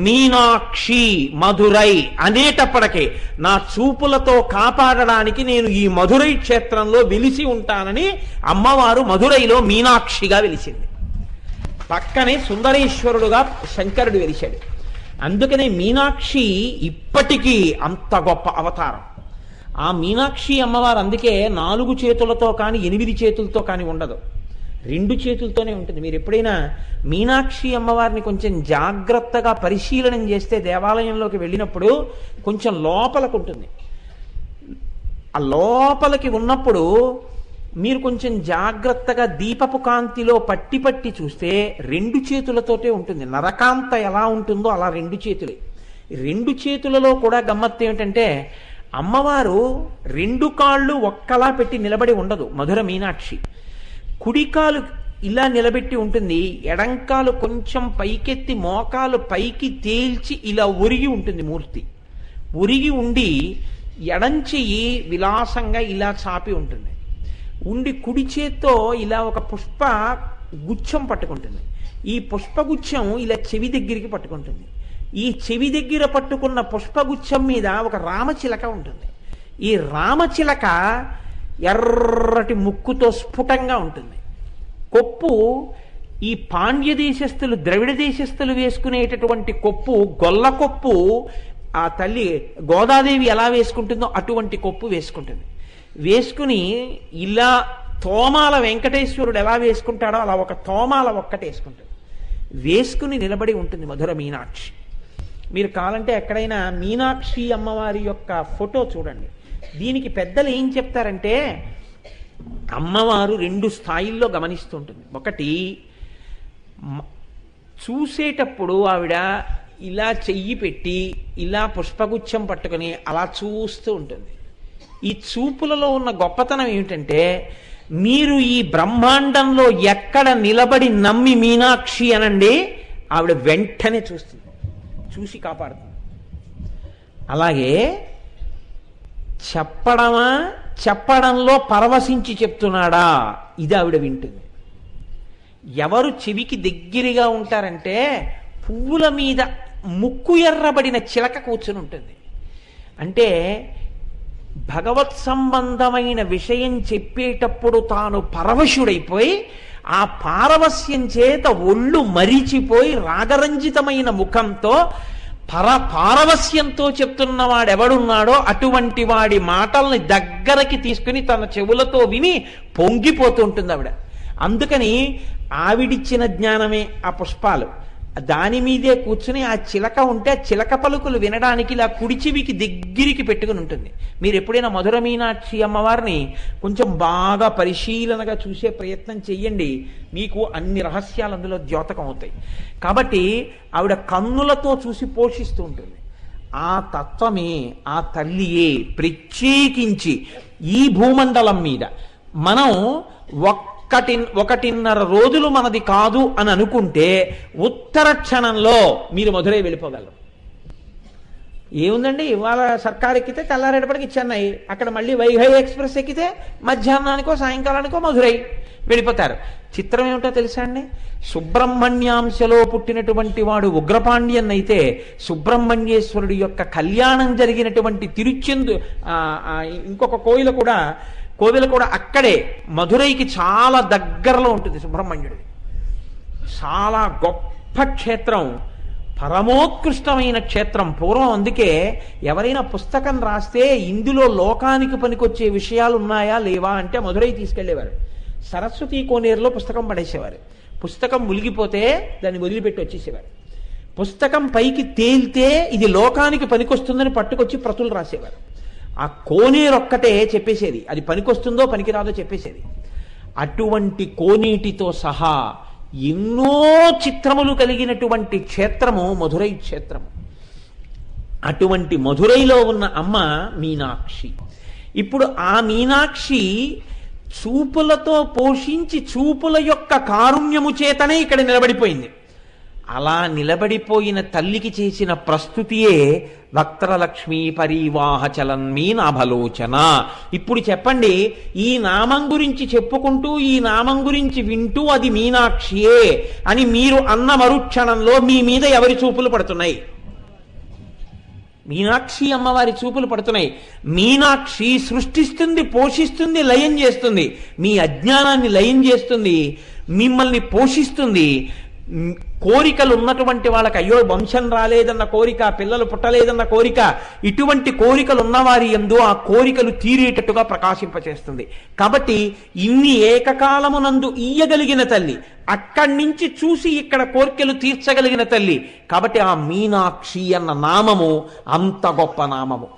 మీనాక్షి మధురై అనేటప్పటికే నా చూపులతో కాపాడడానికి నేను ఈ మధురై క్షేత్రంలో వెలిసి ఉంటానని అమ్మవారు మధురైలో మీనాక్షిగా వెలిసింది. పక్కనే సుందరేశ్వరుడుగా శంకరుడు వెలిశాడు. అందుకనే మీనాక్షి ఇప్పటికీ అంత గొప్ప అవతారం. ఆ మీనాక్షి అమ్మవారు అందుకే 4 చేతులతో కానీ 8 చేతులతో కానీ ఉండదు, 2 చేతులతోనే ఉంటుంది. మీరు ఎప్పుడైనా మీనాక్షి అమ్మవారిని కొంచెం జాగ్రత్తగా పరిశీలనం చేస్తే దేవాలయంలోకి వెళ్ళినప్పుడు కొంచెం లోపలకు ఉంటుంది. ఆ లోపలికి ఉన్నప్పుడు మీరు కొంచెం జాగ్రత్తగా దీపపు కాంతిలో పట్టి పట్టి చూస్తే 2 చేతులతోటే ఉంటుంది. నరకాంత ఎలా ఉంటుందో అలా 2 చేతులే. 2 చేతులలో కూడా గమ్మత్తు ఏమిటంటే అమ్మవారు 2 కాళ్ళు ఒక్కలా పెట్టి నిలబడి ఉండదు. మధుర మీనాక్షి కుడికాలు ఇలా నిలబెట్టి ఉంటుంది, ఎడంకాలు కొంచెం పైకెత్తి మోకాలు పైకి తేల్చి ఇలా ఒరిగి ఉంటుంది. మూర్తి ఒరిగి ఉండి ఎడంచెయ్యి విలాసంగా ఇలా చాపి ఉంటుంది. ఉండి కుడి చేత్తో ఇలా ఒక పుష్ప గుచ్చం పట్టుకుంటుంది. ఈ పుష్పగుచ్చం ఇలా చెవి దగ్గరికి పట్టుకుంటుంది. ఈ చెవి దగ్గర పట్టుకున్న పుష్పగుచ్చం మీద ఒక రామచిలక ఉంటుంది. ఈ రామచిలక ఎర్రటి ముక్కుతో స్ఫుటంగా ఉంటుంది. కొప్పు ఈ పాండ్య దేశస్థులు ద్రవిడ దేశస్థులు వేసుకునేటటువంటి కొప్పు, గొల్ల కొప్పు ఆ తల్లి గోదాదేవి ఎలా వేసుకుంటుందో అటువంటి కొప్పు వేసుకుంటుంది. వేసుకుని ఇలా తోమాల వెంకటేశ్వరుడు ఎలా వేసుకుంటాడో అలా ఒక తోమాల ఒక్కటేసుకుంటుంది. వేసుకుని నిలబడి ఉంటుంది మధుర మీనాక్షి. మీరు కావాలంటే ఎక్కడైనా మీనాక్షి అమ్మవారి యొక్క ఫోటో చూడండి. దీనికి పెద్దలు ఏం చెప్తారంటే అమ్మవారు 2 స్థాయిల్లో గమనిస్తుంటుంది. ఒకటి, చూసేటప్పుడు ఆవిడ ఇలా చెయ్యి పెట్టి ఇలా పుష్పగుచ్చం పట్టుకొని అలా చూస్తూ ఉంటుంది. ఈ చూపులలో ఉన్న గొప్పతనం ఏమిటంటే మీరు ఈ బ్రహ్మాండంలో ఎక్కడ నిలబడి నమ్మి మీనాక్షి అనండి, ఆవిడ వెంటనే చూస్తుంది, చూసి కాపాడుతుంది. అలాగే చెప్పడంలో పరవశించి చెప్తున్నాడా, ఇది ఆవిడ వింటుంది. ఎవరు చెవికి దగ్గరగా ఉంటారంటే పువ్వుల మీద ముక్కు ఎర్రబడిన చిలక కూర్చుని ఉంటుంది. అంటే భగవత్ సంబంధమైన విషయం చెప్పేటప్పుడు తాను పరవశుడైపోయి ఆ పారవస్యం చేత ఒళ్ళు మరిచిపోయి రాగరంజితమైన ముఖంతో పారవస్యంతో చెప్తున్నవాడెవడున్నాడో అటువంటి వాడి మాటల్ని దగ్గరకి తీసుకుని తన చెవులతో విని పొంగిపోతూ ఉంటుంది ఆవిడ. అందుకని ఆవిడిచ్చిన జ్ఞానమే ఆ పుష్పాలు. దాని మీదే కూర్చుని ఆ చిలక ఉంటే ఆ చిలక పలుకులు వినడానికి ఇలా కుడి చెవికి దగ్గరికి పెట్టుకుని ఉంటుంది. మీరు ఎప్పుడైనా మధుర మీనాక్షి అమ్మవారిని కొంచెం బాగా పరిశీలనగా చూసే ప్రయత్నం చెయ్యండి, మీకు అన్ని రహస్యాలు అందులో ద్యోతకం అవుతాయి. కాబట్టి ఆవిడ కన్నులతో చూసి పోషిస్తూ ఉంటుంది. ఆ తత్వమే, ఆ తల్లియే ప్రత్యేకించి ఈ భూమండలం మీద మనం 1.5 రోజులు మనది కాదు అని అనుకుంటే ఉత్తర క్షణంలో మీరు మధురై వెళ్ళిపోగలరు. ఏముందండి, ఇవాళ సర్కార్ ఎక్కితే తెల్లారేటప్పటికి చెన్నై, అక్కడ మళ్ళీ వైఘై ఎక్స్ప్రెస్ ఎక్కితే మధ్యాహ్నానికో సాయంకాలానికో మధురై వెళ్ళిపోతారు. చిత్రం ఏమిటో తెలుసా అండి, సుబ్రహ్మణ్యాంశలో పుట్టినటువంటి వాడు ఉగ్రపాండ్యన్ అయితే సుబ్రహ్మణ్యేశ్వరుడి యొక్క కళ్యాణం జరిగినటువంటి ఇంకొక కోవిల కూడా అక్కడే మధురైకి చాలా దగ్గరలో ఉంటుంది. సుబ్రహ్మణ్యుడిది చాలా గొప్ప క్షేత్రం, పరమోత్కృష్టమైన క్షేత్రం. పూర్వం అందుకే ఎవరైనా పుస్తకం రాస్తే ఇందులో లోకానికి పనికొచ్చే విషయాలు ఉన్నాయా లేవా అంటే మధురై తీసుకెళ్లేవారు. సరస్వతీ కోనేరులో పుస్తకం పడేసేవారు. పుస్తకం మునిగిపోతే దాన్ని వదిలిపెట్టి వచ్చేసేవారు. పుస్తకం పైకి తేలితే ఇది లోకానికి పనికొస్తుందని పట్టుకొచ్చి ప్రతులు రాసేవారు. ఆ కోనేరొక్కటే చెప్పేసేది, అది పనికొస్తుందో పనికిరాదో చెప్పేసేది. అటువంటి కోనేటితో సహా ఎన్నో చిత్రములు కలిగినటువంటి క్షేత్రము మధురై క్షేత్రము. అటువంటి మధురైలో ఉన్న అమ్మ మీనాక్షి. ఇప్పుడు ఆ మీనాక్షి చూపులతో పోషించి చూపుల యొక్క కారుణ్యము చేతనే ఇక్కడ నిలబడిపోయింది. అలా నిలబడిపోయిన తల్లికి చేసిన ప్రస్తుతియే వక్త్రలక్ష్మీ పరివాహ చలన్మీ నాభలోచన. ఇప్పుడు చెప్పండి, ఈ నామం గురించి చెప్పుకుంటూ ఈ నామం గురించి వింటూ అది మీనాక్షియే అని మీరు అన్న మరుక్షణంలో మీ మీద ఎవరి చూపులు పడుతున్నాయి? మీనాక్షి అమ్మవారి చూపులు పడుతున్నాయి. మీనాక్షి సృష్టిస్తుంది, పోషిస్తుంది, లయం చేస్తుంది. మీ అజ్ఞానాన్ని లయం చేస్తుంది, మిమ్మల్ని పోషిస్తుంది. కోరికలు ఉన్నటువంటి వాళ్ళకి అయ్యో వంశం రాలేదన్న కోరిక, పిల్లలు పుట్టలేదన్న కోరిక, ఇటువంటి కోరికలు ఉన్నవారి యందు ఆ కోరికలు తీరేటట్టుగా ప్రకాశింపచేస్తుంది. కాబట్టి ఇన్ని ఏకకాలమునందు ఇయ్యగలిగిన తల్లి, అక్కడి నుంచి చూసి ఇక్కడ కోరికలు తీర్చగలిగిన తల్లి. కాబట్టి ఆ మీనాక్షి అన్న నామము అంత గొప్ప నామము.